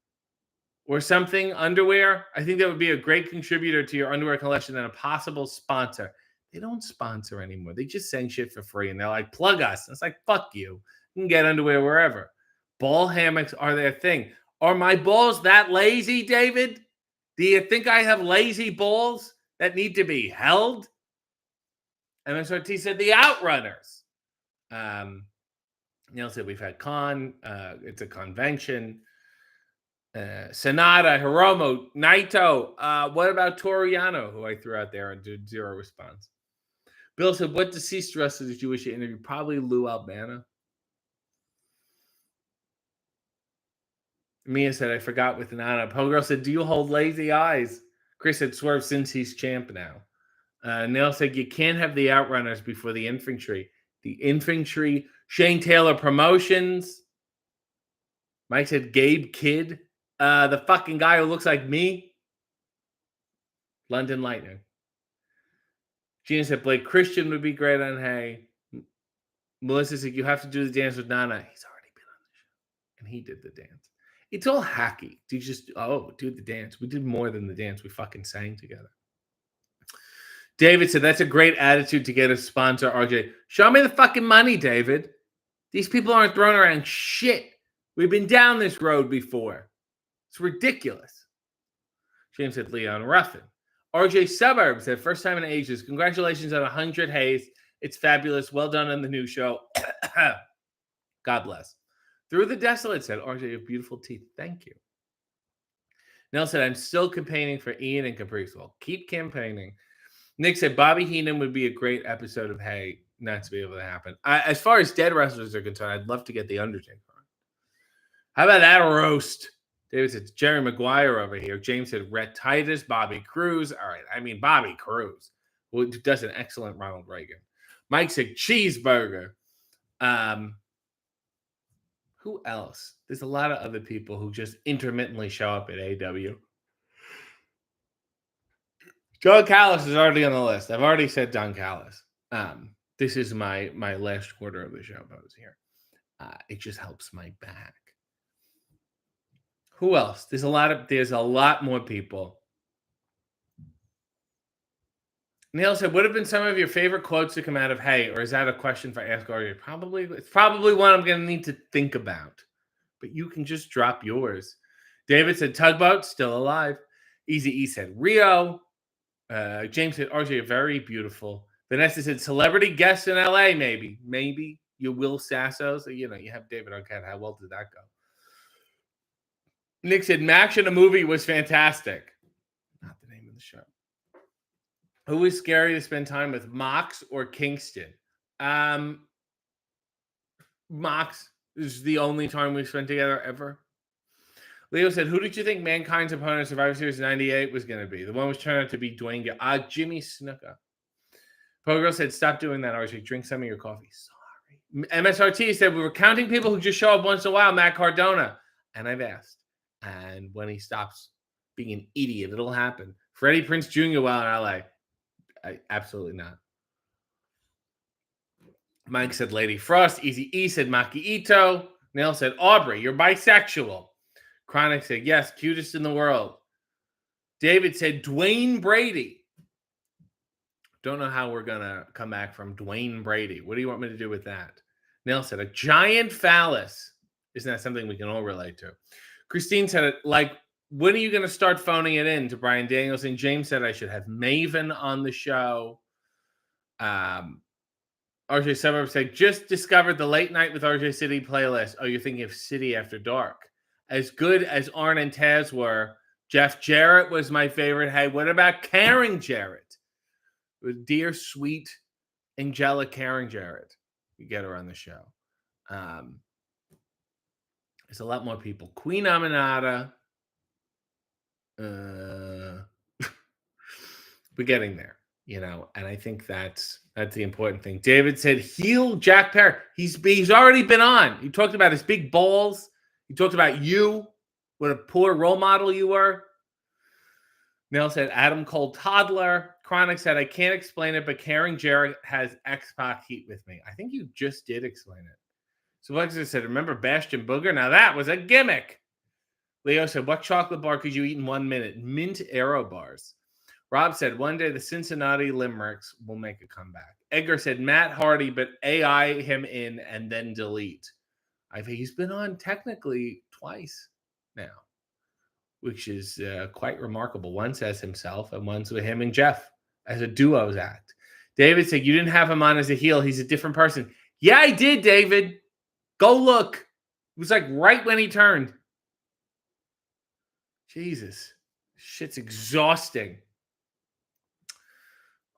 or something underwear? I think that would be a great contributor to your underwear collection and a possible sponsor. They don't sponsor anymore. They just send shit for free. And they're like, plug us. And it's like, fuck you. You can get underwear wherever. Ball hammocks are their thing. Are my balls that lazy, David? Do you think I have lazy balls that need to be held? MSRT said the Outrunners. Neil said we've had con. It's a convention. Sonata, Hiromu, Naito. What about Toriano, who I threw out there and did zero response? Bill said, what deceased wrestler did you wish you interviewed? Probably Lou Albano. Mia said, I forgot with Nana. Pogirl said, do you hold lazy eyes? Chris said, Swerve since he's champ now. Neil said, you can't have the Outrunners before the infantry. The infantry. Shane Taylor Promotions. Mike said, Gabe Kidd. The fucking guy who looks like me. London Lightning. Gina said, Blake Christian would be great on Hey. Melissa said, you have to do the dance with Nana. He's already been on the show. And he did the dance. It's all hacky. Do the dance. We did more than the dance. We fucking sang together. David said, that's a great attitude to get a sponsor, RJ. Show me the fucking money, David. These people aren't throwing around shit. We've been down this road before. It's ridiculous. James said, Leon Ruffin. RJ Suburbs said, first time in ages. Congratulations on 100 Hays. It's fabulous. Well done on the new show. God bless. Through the Desolate said, RJ, you have beautiful teeth. Thank you. Nell said, I'm still campaigning for Ian and Caprice. Well, keep campaigning. Nick said, Bobby Heenan would be a great episode of Hey, not to be able to happen. As far as dead wrestlers are concerned, I'd love to get The Undertaker on. How about that roast? David said, Jerry Maguire over here. James said, Rhett Titus, Bobby Cruz. All right, I mean, Bobby Cruz. who does an excellent Ronald Reagan. Mike said cheeseburger. Who else? There's a lot of other people who just intermittently show up at AW. John Callis is already on the list. I've already said John Callis. This is my last quarter of the show pose here. It just helps my back. Who else? There's a lot more people. Neil said, "What have been some of your favorite quotes to come out of Hey?" Or is that a question for Ask Arya? It's probably one I'm going to need to think about. But you can just drop yours. David said, "Tugboat, still alive." Easy E said, "Rio." James said, "RJ, very beautiful." Vanessa said, "Celebrity guest in LA, maybe." Maybe. You Will Sasso. So, you have David Arquette. How well did that go? Nick said, "Max in a movie was fantastic." Not the name of the show. Who is scary to spend time with, Mox or Kingston? Mox is the only time we've spent together ever. Leo said, "Who did you think Mankind's opponent in Survivor Series 98 was going to be?" The one was turned out to be Dwayne. Jimmy Snuka. Pogirl said, "Stop doing that, RJ. Drink some of your coffee." Sorry. MSRT said, "We were counting people who just show up once in a while, Matt Cardona." And I've asked. And when he stops being an idiot, it'll happen. Freddie Prinze Jr. while in LA. Absolutely not. Mike said Lady Frost. Easy E said Maki Ito. Neil said Aubrey, you're bisexual. Chronic said yes, cutest in the world. David said Dwayne Brady. Don't know how we're going to come back from Dwayne Brady. What do you want me to do with that? Neil said a giant phallus. Isn't that something we can all relate to? Christine said, when are you going to start phoning it in to Brian Danielson? James said I should have Maven on the show. RJ Suburb said, just discovered the Late Night with RJ City playlist. Oh, you're thinking of City After Dark. As good as Arn and Taz were, Jeff Jarrett was my favorite. Hey, what about Karen Jarrett? Dear, sweet, angelic Karen Jarrett. You get her on the show. There's a lot more people. Queen Aminata. We're getting there, and I think that's the important thing. David said, heel Jack Perry. He's already been on. He talked about his big balls. He talked about you, what a poor role model you were. Nell said, Adam Cole toddler. Chronic said, I can't explain it, but Karen Jarrett has X-Pac heat with me. I think you just did explain it. So Alexis said, remember Bastion Booger? Now that was a gimmick. Leo said, what chocolate bar could you eat in 1 minute? Mint Aero bars. Rob said, one day the Cincinnati Limericks will make a comeback. Edgar said, Matt Hardy, but AI him in and then delete. I think he's been on technically twice now, which is quite remarkable. Once as himself and once with him and Jeff as a duos act. David said, you didn't have him on as a heel. He's a different person. Yeah, I did, David. Go look. It was like right when he turned. Jesus. Shit's exhausting.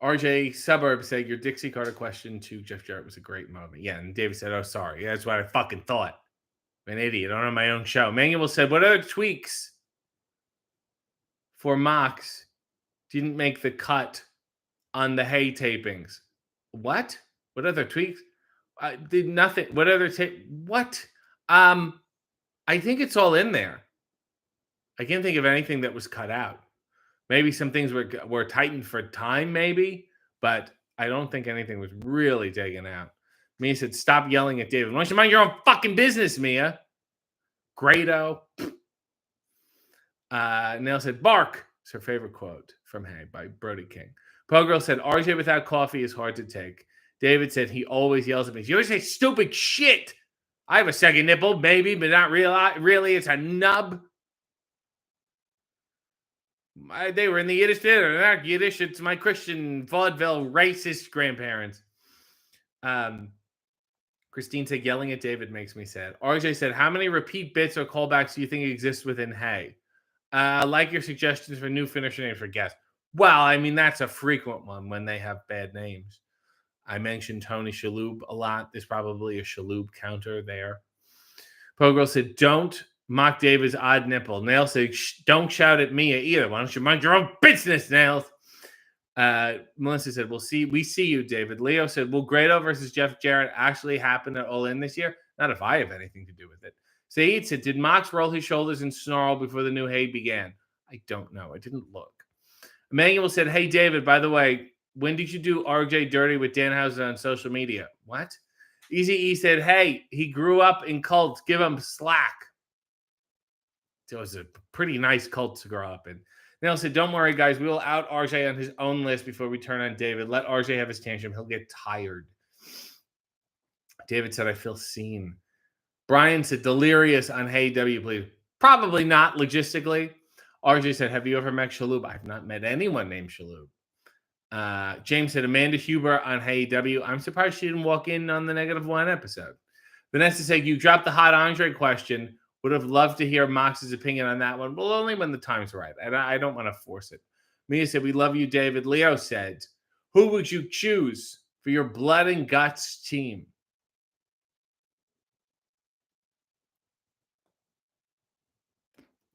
RJ Suburb said, your Dixie Carter question to Jeff Jarrett was a great moment. Yeah, and David said, oh, sorry. Yeah, that's what I fucking thought. I'm an idiot. I don't have my own show. Manuel said, what other tweaks for Mox didn't make the cut on the Hay tapings? What? What other tweaks? Did nothing. What other tape? What? I think it's all in there. I can't think of anything that was cut out. Maybe some things were tightened for time, maybe, but I don't think anything was really taken out. Mia said, stop yelling at David. Why don't you mind your own fucking business, Mia? Grado. Nell said, bark. It's her favorite quote from Hay by Brody King. Pogirl said, RJ without coffee is hard to take. David said, he always yells at me. You always say stupid shit. I have a second nipple, maybe, but not really. It's a nub. They were in the Yiddish theater. They're not Yiddish. It's my Christian vaudeville racist grandparents. Christine said, yelling at David makes me sad. RJ said, how many repeat bits or callbacks do you think exist within Hay? Like your suggestions for new finisher names for guests. Well, I mean, that's a frequent one when they have bad names. I mentioned Tony Shalhoub a lot. There's probably a Shalhoub counter there. Pogirl said, don't mock David's odd nipple. Nails said, don't shout at Mia either. Why don't you mind your own business, Nails? Melissa said, we see you, David. Leo said, will Grado versus Jeff Jarrett actually happen at All In this year? Not if I have anything to do with it. Saeed said, did Mox roll his shoulders and snarl before the new Hay began? I don't know. I didn't look. Emmanuel said, hey, David, by the way, when did you do RJ dirty with Danhausen on social media? What? Easy E said, hey, he grew up in cults. Give him slack. It was a pretty nice cult to grow up in. Nell said, don't worry, guys. We will out RJ on his own list before we turn on David. Let RJ have his tantrum. He'll get tired. David said, I feel seen. Brian said, delirious on Hey W, please. Probably not logistically. RJ said, have you ever met Shalhoub? I've not met anyone named Shalhoub. James said, Amanda Huber on Hey W. I'm surprised she didn't walk in on the -1 episode. Vanessa said, you dropped the hot Andre question. Would have loved to hear Mox's opinion on that one. Well, only when the time's right. And I don't want to force it. Mia said, we love you, David. Leo said, who would you choose for your blood and guts team?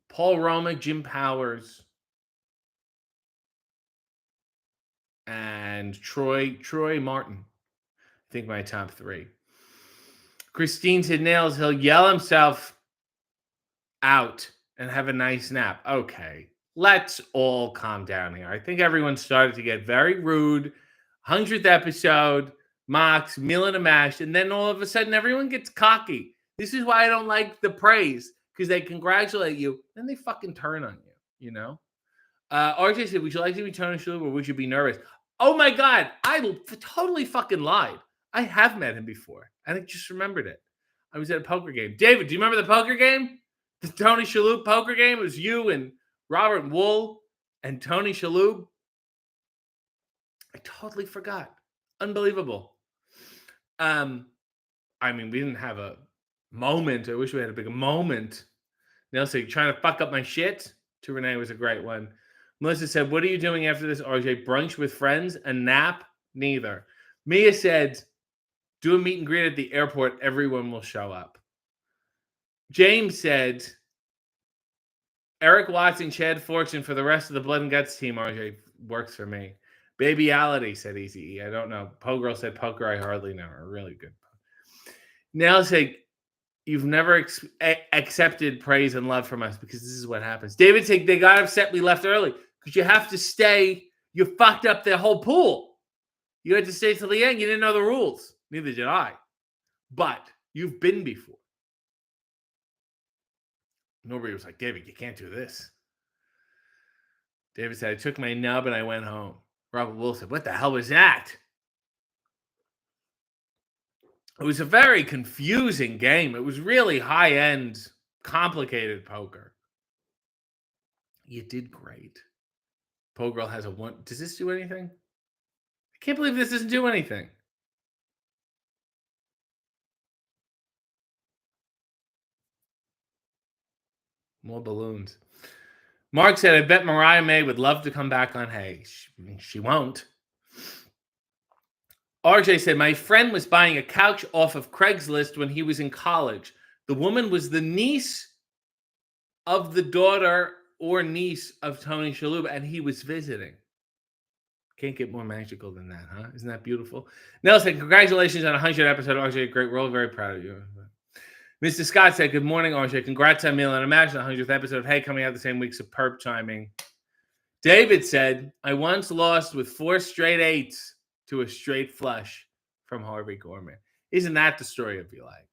Paul Romick, Jim Powers, and Troy Martin. I think my top 3. Christine said, nails. He'll yell himself out and have a nice nap. Okay, let's all calm down here. I think everyone started to get very rude. 100th episode, Mox, meal and a mash, and then all of a sudden everyone gets cocky. This is why I don't like the praise, because they congratulate you, then they fucking turn on you, you know? RJ said, would you like to be Tony Shalhoub or would you be nervous? Oh my God, I totally fucking lied. I have met him before, and I just remembered it. I was at a poker game. David, do you remember the poker game? The Tony Shalhoub poker game? It was you and Robert Wool and Tony Shalhoub. I totally forgot. Unbelievable. I mean, we didn't have a moment. I wish we had a bigger moment. Nelson, trying to fuck up my shit to Renee was a great one. Melissa said, what are you doing after this, RJ? Brunch with friends? A nap? Neither. Mia said, do a meet and greet at the airport. Everyone will show up. James said, Eric Watson, Chad Fortune for the rest of the Blood and Guts team, RJ, works for me. Babyality, said Easy E. I don't know. Pogirl said poker. I hardly know her. Really good. Now said, you've never accepted praise and love from us because this is what happens. David said, they got upset we left early because you have to stay. You fucked up their whole pool. You had to stay till the end. You didn't know the rules. Neither did I. But you've been before. Nobody was like, David, you can't do this. David said, I took my nub and I went home. Robert Will said, what the hell was that? It was a very confusing game. It was really high-end, complicated poker. You did great. Pogirl has a 1. Does this do anything? I can't believe this doesn't do anything. More balloons. Mark said, I bet Mariah May would love to come back on Hay. She won't. RJ said, my friend was buying a couch off of Craigslist when he was in college. The woman was the niece of the daughter or niece of Tony Shalhoub, and he was visiting. Can't get more magical than that, huh? Isn't that beautiful? Nelson, congratulations on 100 episode, RJ. Great role. Very proud of you. Mr. Scott said, good morning, RJ. Congrats on Meal and Imagine the 100th episode of Hey coming out the same week. Superb timing. David said, I once lost with 4 straight 8s to a straight flush from Harvey Gorman. Isn't that the story of your life?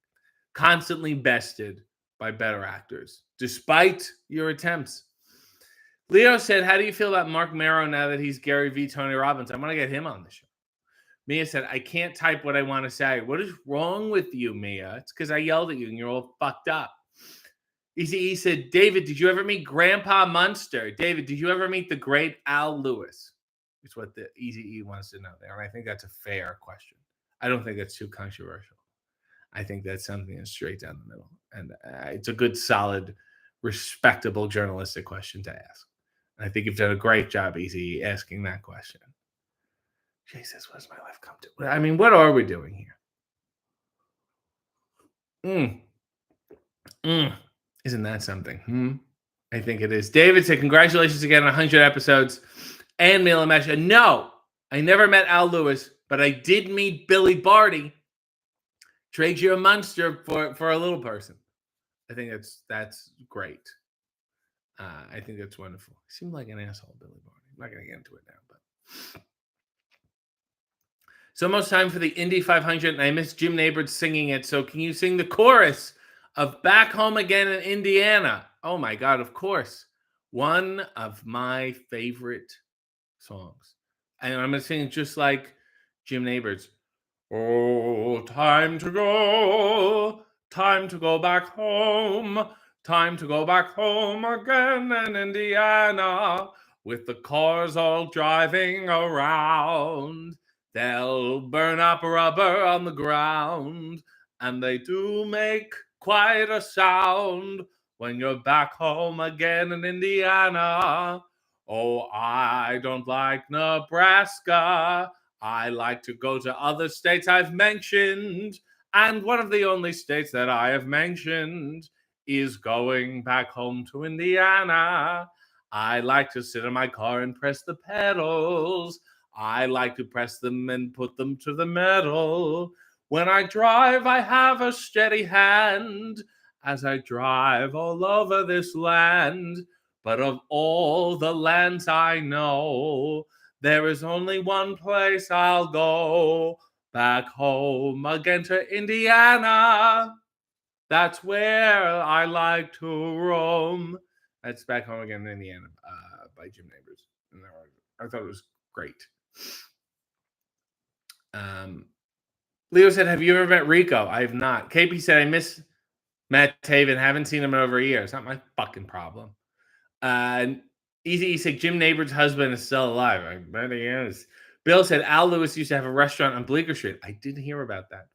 Constantly bested by better actors, despite your attempts. Leo said, how do you feel about Mark Marrow now that he's Gary V. Tony Robbins? I want to get him on the show. Mia said, I can't type what I want to say. What is wrong with you, Mia? It's because I yelled at you and you're all fucked up. Easy E said, David, did you ever meet Grandpa Munster? David, did you ever meet the great Al Lewis? It's what the Easy E wants to know there. And I think that's a fair question. I don't think that's too controversial. I think that's something that's straight down the middle. And it's a good, solid, respectable journalistic question to ask. And I think you've done a great job, Easy, asking that question. Jay says, what does my life come to? I mean, what are we doing here? Isn't that something? I think it is. David said, congratulations again on 100 episodes. And Meal and Mash. And no, I never met Al Lewis, but I did meet Billy Barty. Trade you a monster for a little person. I think that's great. I think that's wonderful. He seemed like an asshole, Billy Barty. I'm not going to get into it now, but it's almost time for the Indy 500, and I miss Jim Neighbors singing it. So can you sing the chorus of Back Home Again in Indiana? Oh my God, of course. One of my favorite songs. And I'm going to sing it just like Jim Neighbors. Oh, time to go back home, time to go back home again in Indiana, with the cars all driving around. They'll burn up rubber on the ground, and they do make quite a sound when you're back home again in Indiana. Oh, I don't like Nebraska. I like to go to other states I've mentioned, and one of the only states that I have mentioned is going back home to Indiana. I like to sit in my car and press the pedals. I like to press them and put them to the metal. When I drive, I have a steady hand as I drive all over this land. But of all the lands I know, there is only one place I'll go, back home again to Indiana. That's where I like to roam. That's Back Home Again in Indiana by Jim Neighbors. And I thought it was great. Leo said, have you ever met Rico? I have not. KP said, I miss Matt Taven. Haven't seen him in over a year. It's not my fucking problem. Easy said Jim Neighbors' husband is still alive. I bet he is. Bill said Al Lewis used to have a restaurant on Bleecker Street. I didn't hear about that.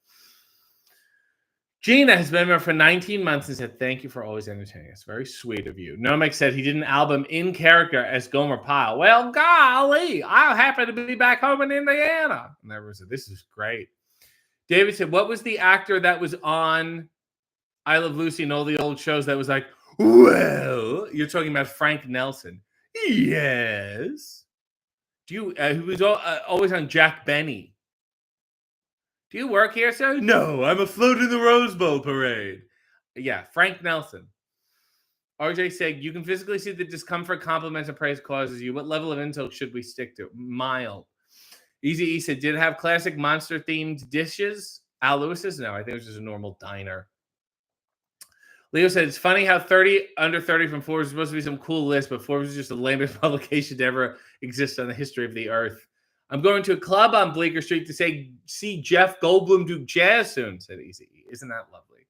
Gina has been there for 19 months and said, thank you for always entertaining us. Very sweet of you. Nomek said he did an album in character as Gomer Pyle. Well, golly, I happen to be back home in Indiana. And everyone said, this is great. David said, what was the actor that was on I Love Lucy and all the old shows that was like, well, you're talking about Frank Nelson. Yes. Do you? Who was always on Jack Benny? Do you work here, sir? No, I'm afloat in the Rose Bowl parade. Yeah, Frank Nelson. RJ said, you can physically see the discomfort, compliments, and praise causes you. What level of insult should we stick to? Mild. Easy E said, did it have classic monster-themed dishes? Al Lewis's? No, I think it was just a normal diner. Leo said, it's funny how 30 under 30 from Forbes is supposed to be some cool list, but Forbes is just the lamest publication to ever exist on the history of the earth. I'm going to a club on Bleecker Street to see Jeff Goldblum do jazz soon, said Easy. Isn't that lovely?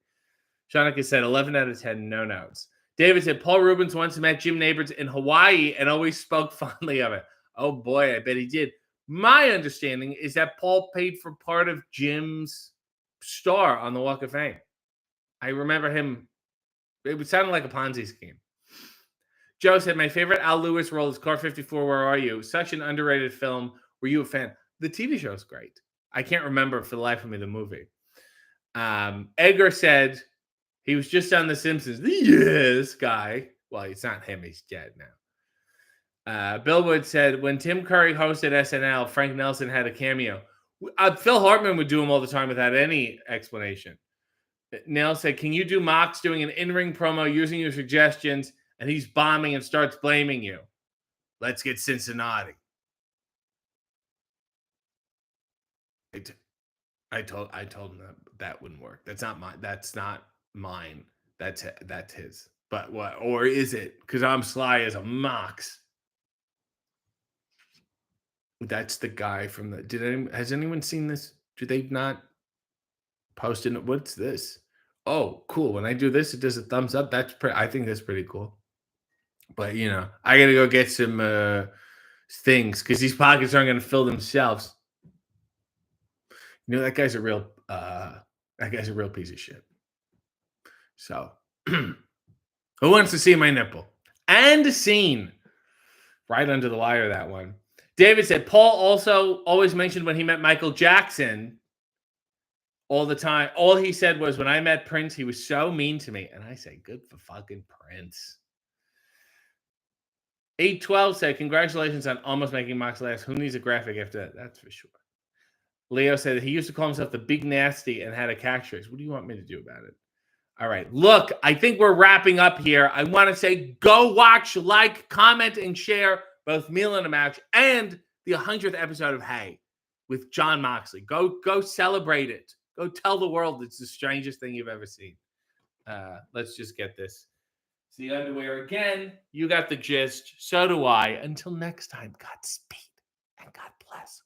Shanika said, 11 out of 10, no notes. David said, Paul Rubens once met Jim Neighbors in Hawaii and always spoke fondly of it. Oh, boy, I bet he did. My understanding is that Paul paid for part of Jim's star on the Walk of Fame. I remember him. It would sound like a Ponzi scheme. Joe said, my favorite Al Lewis role is Car 54, Where Are You? Such an underrated film. Were you a fan? The TV show is great. I can't remember for the life of me the movie. Edgar said he was just on The Simpsons. Yes, guy. Well, it's not him. He's dead now. Bill Wood said, when Tim Curry hosted SNL, Frank Nelson had a cameo. Phil Hartman would do him all the time without any explanation. Nell said, can you do Mox doing an in-ring promo using your suggestions and he's bombing and starts blaming you? Let's get Cincinnati. I told him that wouldn't work. That's not mine. That's his. But what? Or is it? Because I'm sly as a Mox. That's the guy from the. Has anyone seen this? Do they not post it? What's this? Oh, cool. When I do this, it does a thumbs up. I think that's pretty cool. But, I got to go get some things because these pockets aren't going to fill themselves. That guy's a real piece of shit. So, who wants to see my nipple? And a scene. Right under the wire, that one. David said, Paul also always mentioned when he met Michael Jackson all the time. All he said was, when I met Prince, he was so mean to me. And I say, good for fucking Prince. 812 said, congratulations on almost making Mox last. Who needs a graphic after that? That's for sure. Leo said that he used to call himself the Big Nasty and had a catchphrase. What do you want me to do about it? All right. Look, I think we're wrapping up here. I want to say go watch, like, comment, and share both Meal and a Match and the 100th episode of Hey with Jon Moxley. Go celebrate it. Go tell the world it's the strangest thing you've ever seen. Let's just get this. See underwear again. You got the gist. So do I. Until next time, Godspeed and God bless.